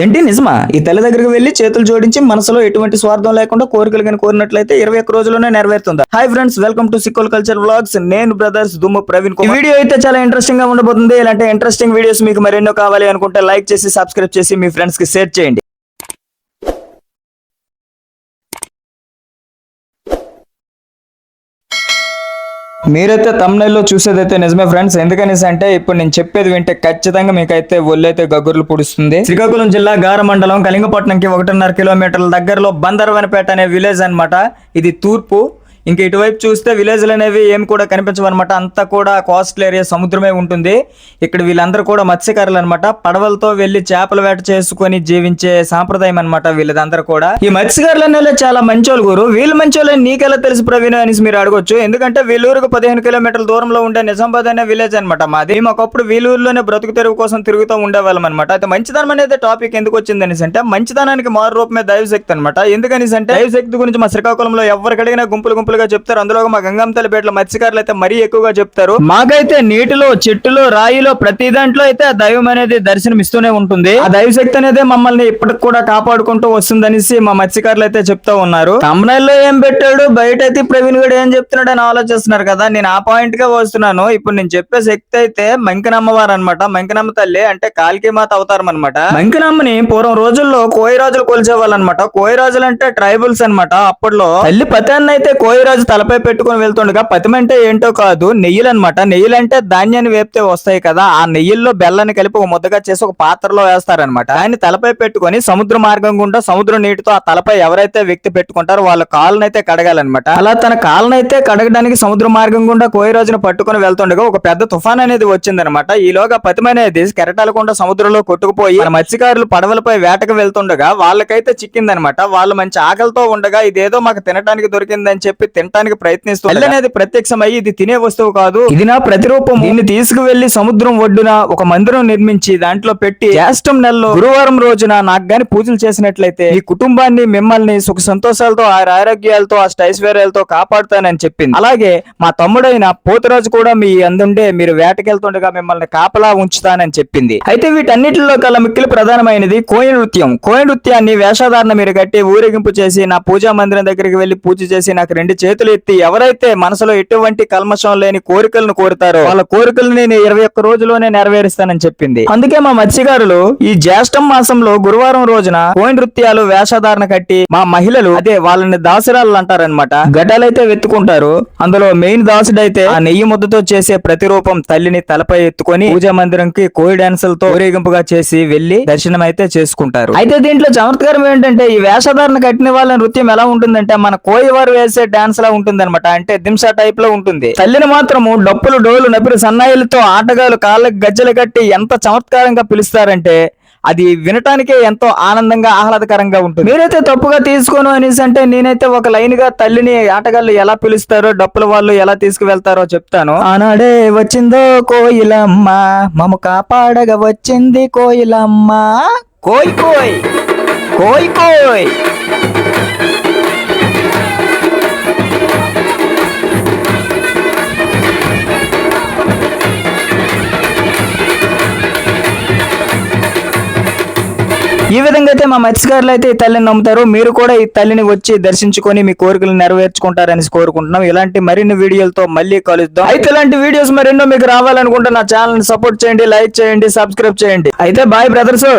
ఏంటి నిజమా? ఈ తల్లి దగ్గరికి వెళ్లి చేతులు జోడించి మనసులో ఎటువంటి స్వార్థం లేకుండా కోరికలు కానీ కోరినట్లయితే 21 రోజుల్లోనే నెరవేరుతుందా? Hi friends, welcome to Sikkol culture vlogs. నేను బ్రదర్స్ దుమ్ము ప్రవీణ్ కుమార్. ఈ వీడియో అయితే చాలా ఇంట్రెస్టింగ్ గా ఉండబోతుంది. ఇలాంటి ఇంట్రెస్టింగ్ వీడియోస్ మీకు మరెన్నో కావాలి అనుకుంటే లైక్ చేసి సబ్స్క్రైబ్ చేసి మీ ఫ్రెండ్స్ కి షేర్ చేయండి. మీరైతే తమ్నైల్లో చూసేదైతే నిజమే ఫ్రెండ్స్. ఎందుకనేసి అంటే ఇప్పుడు నేను చెప్పేది వింటే ఖచ్చితంగా మీకైతే ఒళ్ళైతే గగ్గుర్లు పుడుస్తుంది. శ్రీకాకుళం జిల్లా గార మండలం కళింగపట్నంకి 1.5 కిలోమీటర్ల దగ్గరలో బందర్వనపేట అనే విలేజ్ అన్నమాట. ఇది తూర్పు. ఇంక ఇటువైపు చూస్తే విలేజ్లు అనేవి ఏమి కూడా కనిపించవన్నమాట. అంతా కూడా కోస్టల్ ఏరియా, సముద్రమే ఉంటుంది. ఇక్కడ వీళ్ళందరూ కూడా మత్స్యకారులు అనమాట. పడవలతో వెళ్లి చేపల వేట చేసుకుని జీవించే సాంప్రదాయం అనమాట వీళ్ళదందరూ కూడా. ఈ మత్స్యకారులు అనేవి చాలా మంచోళ్ళు గురు. వీళ్ళు మంచోళ్ళని నీకెలా తెలుసు ప్రవీణ్ అనేసి మీరు అడగొచ్చు. ఎందుకంటే వీళ్ళూరుకు 15 కిలోమీటర్ల దూరంలో ఉండే నిజామాబాద్ అనే విలేజ్ అనమాట మాది. ఒకప్పుడు వీళ్ళూరులోనే బ్రతుకు తెరువు కోసం తిరుగుతూ ఉండేవాళ్ళం అనమాట. అయితే మంచిదనం అనేది టాపిక్ ఎందుకు వచ్చింది అనేసి అంటే, మంచిదనానికి మారు రూపమే దైవశక్తి అనమాట. ఎందుకనేసి అంటే దైవశక్తి గురించి మా శ్రీకాకుళంలో ఎవరికి అడిగినా గుంపులు చెప్తారు. అందులో మా గంగంతలపేటలో మత్స్యకారులు అయితే మరీ ఎక్కువగా చెప్తారు. మాకైతే నీటిలో, చెట్టులో, రాయిలో ప్రతి దాంట్లో అయితే ఆ దైవం అనేది దర్శనం ఇస్తూనే ఉంటుంది. ఆ దైవశక్తి అనేది మమ్మల్ని ఇప్పటికి కూడా కాపాడుకుంటూ వస్తుందనేసి మా మత్స్యకారులు అయితే చెప్తా ఉన్నారు. తమ్నైల్లో ఏం పెట్టాడు, బయట అయితే ప్రవీణ్ గడు ఏం చెప్తున్నాడు అని ఆలోచిస్తున్నారు కదా. నేను ఆ పాయింట్ గా వస్తున్నాను. ఇప్పుడు నేను చెప్పే శక్తి అయితే మంకినమ్మవారు అనమాట. మంకినమ్మ తల్లి అంటే కాళికీ మాత అవతారం అనమాట. మంకినమ్మని పూర్వం రోజుల్లో కోయిరాజులు కొలిచేవాళ్ళు అనమాట. కోయిరాజులు అంటే ట్రైబల్స్ అనమాట. అప్పట్లో తల్లి పతాన్ని అయితే కోయిరాజు తలపై పెట్టుకుని వెళ్తుండగా, పతిమంటే ఏంటో కాదు, నెయ్యిలు అనమాట. నెయ్యిలంటే ధాన్యాన్ని వేపితే వస్తాయి కదా. ఆ నెయ్యిల్లో బెల్లాన్ని కలిపి ఒక ముద్దగా చేసి ఒక పాత్రలో వేస్తారనమాట. దాన్ని తలపై పెట్టుకుని సముద్ర మార్గం గుండా సముద్ర నీటితో ఆ తలపై ఎవరైతే వ్యక్తి పెట్టుకుంటారో వాళ్ళ కాళ్ళనైతే కడగాలన్నమాట. అలా తన కాళ్ళనైతే కడగడానికి సముద్ర మార్గం గుండా కోయిరాజును పట్టుకుని వెళ్తుండగా ఒక పెద్ద తుఫాన్ అనేది వచ్చిందనమాట. ఈలోగా పతిమనేది కెరటాలకుండా సముద్రంలో కొట్టుకుపోయి మత్స్యకారులు పడవలపై వేటకు వెళ్తుండగా వాళ్ళకైతే చిక్కిందనమాట. వాళ్ళు మంచి ఆకలితో ఉండగా ఇదేదో మాకు తినడానికి దొరికిందని చెప్పి తినడానికి ప్రయత్నిస్తుంది. అనేది ప్రత్యక్షమై ఇది తినే వస్తువు కాదు, ఇది నా ప్రతిరూపం. దీన్ని తీసుకువెళ్లి సముద్రం ఒడ్డున ఒక మందిరం నిర్మించి దాంట్లో పెట్టి జ్యేష్ఠం నెలలో గురువారం రోజున నాకు గాని పూజలు చేసినట్లయితే ఈ కుటుంబాన్ని, మిమ్మల్ని సుఖ సంతోషాలతో, ఆరోగ్యాలతో, అష్టైశ్వర్యాలతో కాపాడుతానని చెప్పింది. అలాగే మా తమ్ముడైన పోతురాజు కూడా మీ అందుండే మీరు వేటకెళ్తుండగా మిమ్మల్ని కాపలా ఉంచుతానని చెప్పింది. అయితే వీటన్నిటిలో కల్లా మిక్కిలి ప్రధానమైనది కోయ నృత్యం. కోయ నృత్యాన్ని వేషధారణ మీరు కట్టి ఊరేగింపు చేసి నా పూజా మందిరం దగ్గరికి వెళ్లి పూజ చేసి నాకు 2 చేతులు ఎత్తి ఎవరైతే మనసులో ఎటువంటి కల్మషం లేని కోరికలను కోరుతారో వాళ్ళ కోరికలను నేను 21 రోజుల్లోనే నెరవేరుస్తానని చెప్పింది. అందుకే మా మత్స్యకారులు ఈ జ్యేష్ఠం మాసంలో గురువారం రోజున కోయ నృత్యాలు వేషధారణ కట్టి మా మహిళలు అదే వాళ్ళని దాసురాలు అంటారనమాట. ఘటాలైతే వెతుకుంటారు. అందులో మెయిన్ దాసుడైతే ఆ నెయ్యి ముద్దతో చేసే ప్రతిరూపం తల్లిని తలపై ఎత్తుకొని పూజా మందిరంకి కోయి డాన్సులతో ఊరేగింపుగా చేసి వెళ్లి దర్శనం అయితే చేసుకుంటారు. అయితే దీంట్లో చమత్కారం ఏంటంటే ఈ వేషధారణ కట్టిన వాళ్ళ నృత్యం ఎలా ఉంటుందంటే మన కోయి వారు వేసే డాన్స్ లా ఉంటుంది అనమాట. అంటే దింసా టైప్ లో ఉంటుంది. తల్లిని మాత్రము డప్పులు, డోలు, నపిరి, సన్నాయిలతో ఆటగాళ్ళు కాళ్ళకి గజ్జలు కట్టి ఎంత చమత్కారంగా పిలుస్తారంటే అది వినటానికే ఎంతో ఆనందంగా, ఆహ్లాదకరంగా ఉంటుంది. మీరైతే తప్పుగా తీసుకోను అనేసి అంటే నేనైతే ఒక లైన్ గా తల్లిని ఆటగాళ్ళు ఎలా పిలుస్తారో, డప్పుల వాళ్ళు ఎలా తీసుకువెళ్తారో చెప్తాను. ఆనాడే వచ్చిందో కోయిలమ్మ, మమ్మ కాపాడగా వచ్చింది కోయిలమ్మ, కోయ్ కోయ్ కోయ్ కోయ్. ఈ విధంగా అయితే మా మత్స్యకారులు అయితే ఈ తల్లిని నమ్ముతారు. మీరు కూడా ఈ తల్లిని వచ్చి దర్శించుకొని మీ కోరికలు నెరవేర్చుకుంటారని కోరుకుంటున్నాం. ఇలాంటి మరిన్ని వీడియోలతో మళ్ళీ కలుద్దాం. అయితే ఇలాంటి వీడియోస్ మరెన్నో మీకు రావాలనుకుంటే నా ఛానల్ ని సపోర్ట్ చేయండి, లైక్ చేయండి, సబ్స్క్రైబ్ చేయండి. అయితే బాయ్ బ్రదర్స్.